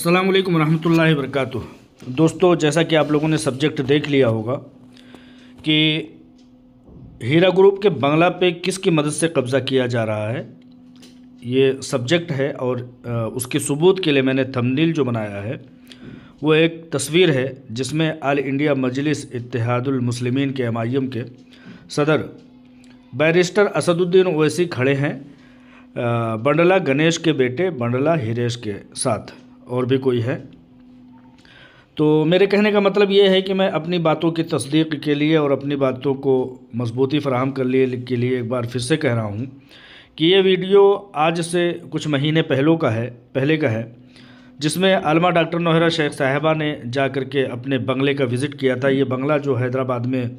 अस्सलाम वालेकुम रहमतुल्लाहि वबरकातुहू। दोस्तों, जैसा कि आप लोगों ने सब्जेक्ट देख लिया होगा कि हीरा ग्रुप के बंगला पे किसकी मदद से कब्ज़ा किया जा रहा है, ये सब्जेक्ट है। और उसके सबूत के लिए मैंने थंबनेल जो बनाया है वो एक तस्वीर है जिसमें आल इंडिया मजलिस इत्तेहादुल मुस्लिमीन के MIM के सदर बैरिस्टर असदुद्दीन ओवैसी खड़े हैं बंडला गणेश के बेटे बंडला हिरेश के साथ, और भी कोई है। तो मेरे कहने का मतलब ये है कि मैं अपनी बातों की तस्दीक के लिए और अपनी बातों को मजबूती फराहम कर लिए के लिए एक बार फिर से कह रहा हूँ कि ये वीडियो आज से कुछ महीने पहले का है, जिसमें आलमा डॉक्टर नौहरा शेख साहिबा ने जा कर के अपने बंगले का विज़िट किया था। ये बंगला जो हैदराबाद में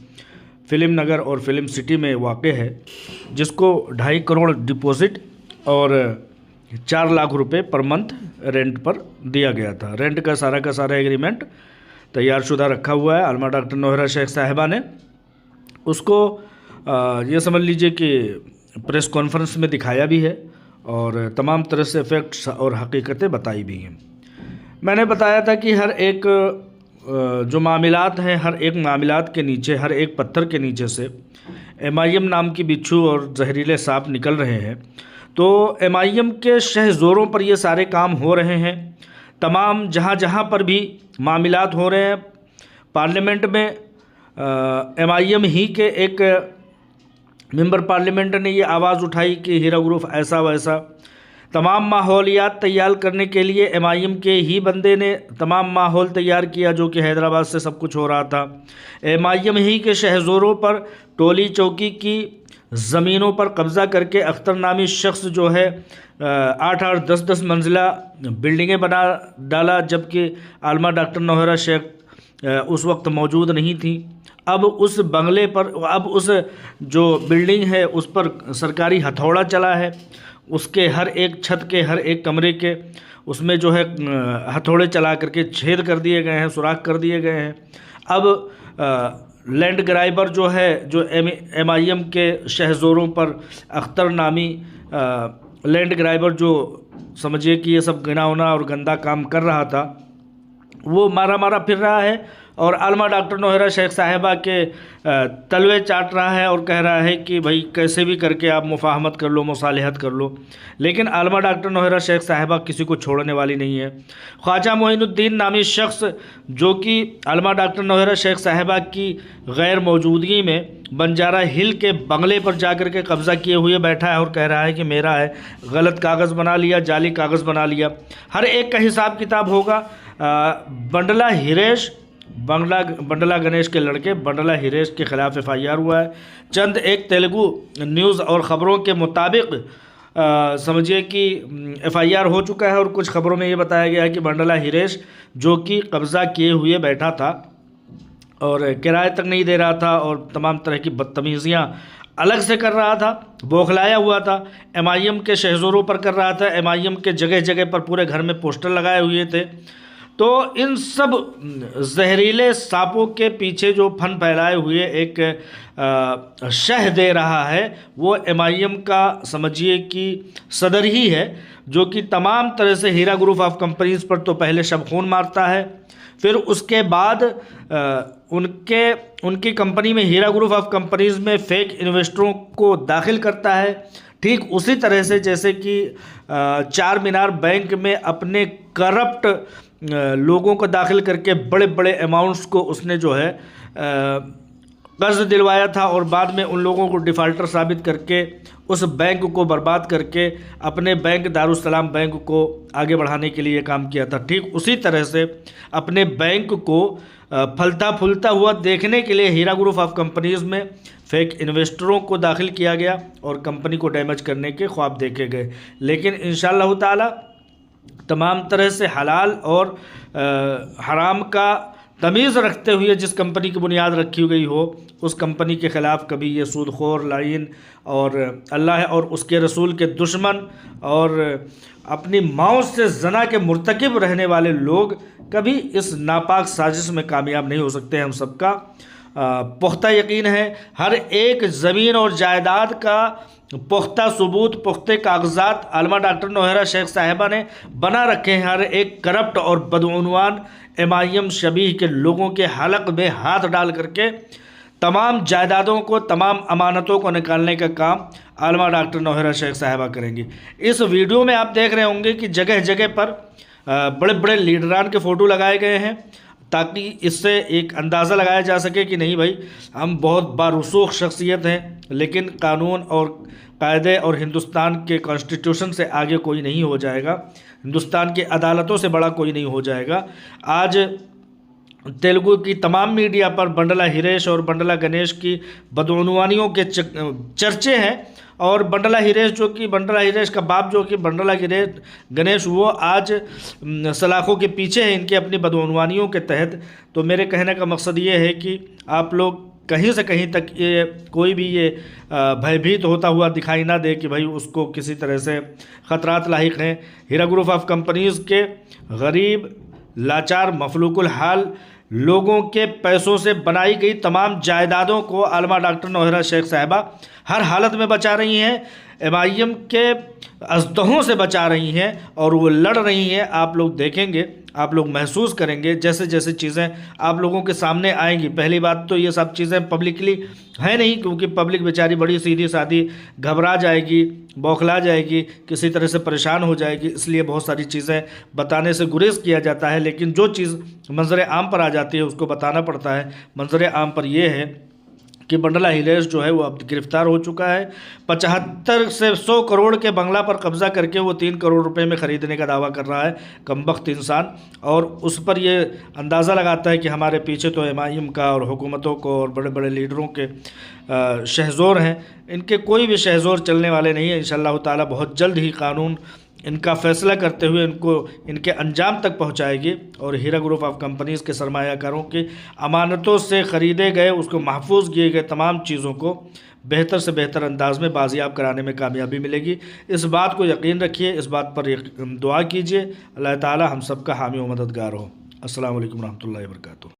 फ़िल्म नगर और फिल्म सिटी में वाक़ है, जिसको 2.5 करोड़ डिपॉज़िट और 4 लाख रुपए पर मंथ रेंट पर दिया गया था। रेंट का सारा एग्रीमेंट तैयार शुदा रखा हुआ है। आलमा डॉक्टर नौहरा शेख साहिबा ने उसको ये समझ लीजिए कि प्रेस कॉन्फ्रेंस में दिखाया भी है और तमाम तरह से फैक्ट्स और हकीकतें बताई भी हैं। मैंने बताया था कि हर एक जो मामलात हैं, हर एक मामलात के नीचे, हर एक पत्थर के नीचे से MIM नाम की बिच्छू और जहरीले सांप निकल रहे हैं। तो MIM के शहज़ोरों पर ये सारे काम हो रहे हैं। तमाम जहाँ पर भी मामलात हो रहे हैं, पार्लियामेंट में MIM ही के एक मेंबर पार्लियामेंट ने ये आवाज़ उठाई कि हीरा ग्रुप ऐसा वैसा। तमाम माहौलियात तैयार करने के लिए MIM के ही बंदे ने तमाम माहौल तैयार किया, जो कि हैदराबाद से सब कुछ हो रहा था। MIM ही के शहज़ोरों पर टोली चौकी की ज़मीनों पर कब्ज़ा करके अख्तर नामी शख्स जो है 8-8 10-10 मंजिला बिल्डिंगें बना डाला, जबकि आलमा डॉक्टर नौहरा शेख उस वक्त मौजूद नहीं थी। अब उस बंगले पर, अब उस जो बिल्डिंग है उस पर सरकारी हथौड़ा चला है। उसके हर एक छत के, हर एक कमरे के उसमें जो है हथौड़े चला करके छेद कर दिए गए हैं, सुराख कर दिए गए हैं। अब लैंड ग्राइबर जो है, जो MIM के शहज़ोरों पर अख्तर नामी लैंड ग्राइबर, जो समझिए कि ये सब गिनावना और गंदा काम कर रहा था, वो मारा फिर रहा है और आलमा डॉक्टर नौहरा शेख साहिबा के तलवे चाट रहा है और कह रहा है कि भाई कैसे भी करके आप मुफाहमत कर लो, मुसालिहत कर लो। लेकिन आलमा डॉक्टर नौहरा शेख साहिबा किसी को छोड़ने वाली नहीं है। ख्वाजा मोइनुद्दीन नामी शख्स, जो कि आलमा डॉक्टर नौहरा शेख साहिबा की गैर मौजूदगी में बंजारा हिल के बंगले पर जाकर के कब्ज़ा किए हुए बैठा है और कह रहा है कि मेरा है। गलत कागज़ बना लिया, जाली कागज़ बना लिया। हर एक का हिसाब किताब होगा। बंडला हिरेश, बंडला गणेश के लड़के बंडला हिरेश के ख़िलाफ़ FIR हुआ है। चंद एक तेलुगु न्यूज़ और ख़बरों के मुताबिक समझिए कि FIR हो चुका है और कुछ ख़बरों में ये बताया गया है कि बंडला हिरेश, जो कि कब्ज़ा किए हुए बैठा था और किराए तक नहीं दे रहा था और तमाम तरह की बदतमीज़ियाँ अलग से कर रहा था, बौखलाया हुआ था, MIM के शहज़ोरों पर कर रहा था। MIM के जगह जगह पर पूरे घर में पोस्टर लगाए हुए थे। तो इन सब जहरीले सांपों के पीछे जो फन फैलाए हुए एक शह दे रहा है, वो MIM का समझिए कि सदर ही है, जो कि तमाम तरह से हीरा ग्रुप ऑफ कंपनीज़ पर तो पहले शब खून मारता है, फिर उसके बाद उनकी कंपनी में, हीरा ग्रुप ऑफ कंपनीज़ में फेक इन्वेस्टरों को दाखिल करता है। ठीक उसी तरह से जैसे कि चार मीनार बैंक में अपने करप्ट लोगों को दाखिल करके बड़े बड़े अमाउंट्स को उसने जो है कर्ज दिलवाया था और बाद में उन लोगों को डिफ़ाल्टर साबित करके उस बैंक को बर्बाद करके अपने बैंक दारुस्सलाम बैंक को आगे बढ़ाने के लिए काम किया था। ठीक उसी तरह से अपने बैंक को फलता फूलता हुआ देखने के लिए हीरा ग्रुप ऑफ कंपनीज़ में फेक इन्वेस्टरों को दाखिल किया गया और कंपनी को डैमेज करने के ख्वाब देखे गए। लेकिन इंशाअल्लाह ताला तमाम तरह से हलाल और हराम का तमीज़ रखते हुए जिस कंपनी की बुनियाद रखी गई हो, उस कंपनी के ख़िलाफ़ कभी ये सूदखोर, लाइन और अल्लाह और उसके रसूल के दुश्मन और अपनी माओ से जना के मुर्तकिब रहने वाले लोग कभी इस नापाक साजिश में कामयाब नहीं हो सकते। हम सबका पुख्ता यकीन है। हर एक ज़मीन और जायदाद का पुख्ता सबूत, पुख्ते कागजात आलमा डॉक्टर नौहरा शेख साहिबा ने बना रखे हैं। हर एक करप्ट और बदउनवान एमआईएम शबीह के लोगों के हलक में हाथ डाल करके तमाम जायदादों को, तमाम अमानतों को निकालने का काम आलमा डॉक्टर नौहरा शेख साहिबा करेंगी। इस वीडियो में आप देख रहे होंगे कि जगह जगह पर बड़े बड़े लीडरान के फ़ोटो लगाए गए हैं, ताकि इससे एक अंदाज़ा लगाया जा सके कि नहीं भाई, हम बहुत बारूसूख शख्सियत हैं, लेकिन कानून और कायदे और हिंदुस्तान के कॉन्स्टिट्यूशन से आगे कोई नहीं हो जाएगा, हिंदुस्तान की अदालतों से बड़ा कोई नहीं हो जाएगा। आज तेलुगु की तमाम मीडिया पर बंडला हिरेश और बंडला गणेश की बदउनवानियों के चर्चे हैं, और बंडला हिरेश जो कि बंडला हिरेश का बाप जो कि बंडला गणेश, वो आज सलाखों के पीछे हैं इनकी अपनी बदउनवानियों के तहत। तो मेरे कहने का मकसद ये है कि आप लोग कहीं से कहीं तक ये कोई भी ये भयभीत होता हुआ दिखाई ना दे कि भाई उसको किसी तरह से ख़तरात लाहिक हैं। हीरा ग्रुप ऑफ कंपनीज़ के गरीब, लाचार, मफलूकुल हाल लोगों के पैसों से बनाई गई तमाम जायदादों को आलमा डॉक्टर नौहरा शेख साहिबा हर हालत में बचा रही हैं, एमआईएम के अजदहों से बचा रही हैं, और वो लड़ रही हैं। आप लोग देखेंगे, आप लोग महसूस करेंगे जैसे जैसे चीज़ें आप लोगों के सामने आएंगी। पहली बात तो ये सब चीज़ें पब्लिकली है नहीं, क्योंकि पब्लिक बेचारी बड़ी सीधी सादी घबरा जाएगी, बौखला जाएगी, किसी तरह से परेशान हो जाएगी, इसलिए बहुत सारी चीज़ें बताने से गुरेज किया जाता है। लेकिन जो चीज़ मंजर आम पर आ जाती है उसको बताना पड़ता है। मंजर आम पर यह है कि बंडला हिरेश जो है वो अब गिरफ्तार हो चुका है। 75 से 100 करोड़ के बंगला पर कब्जा करके वो 3 करोड़ रुपए में ख़रीदने का दावा कर रहा है कमबख्त इंसान, और उस पर ये अंदाज़ा लगाता है कि हमारे पीछे तो एमआईएम का और हुकूमतों को और बड़े बड़े लीडरों के शहज़ोर हैं। इनके कोई भी शहज़ोर चलने वाले नहीं है। इंशाअल्लाह ताला बहुत जल्द ही कानून इनका फ़ैसला करते हुए इनको इनके अंजाम तक पहुंचाएगी, और हीरा ग्रुप ऑफ कंपनीज़ के सरमायाकारों की अमानतों से ख़रीदे गए, उसको महफूज किए गए तमाम चीज़ों को बेहतर से बेहतर अंदाज में बाजियाब कराने में कामयाबी मिलेगी। इस बात को यकीन रखिए, इस बात पर दुआ कीजिए। अल्लाह ताला हम सबका हामी व मददगार हो। अस्सलाम वालेकुम रहमतुल्लाहि व बरकातुहू।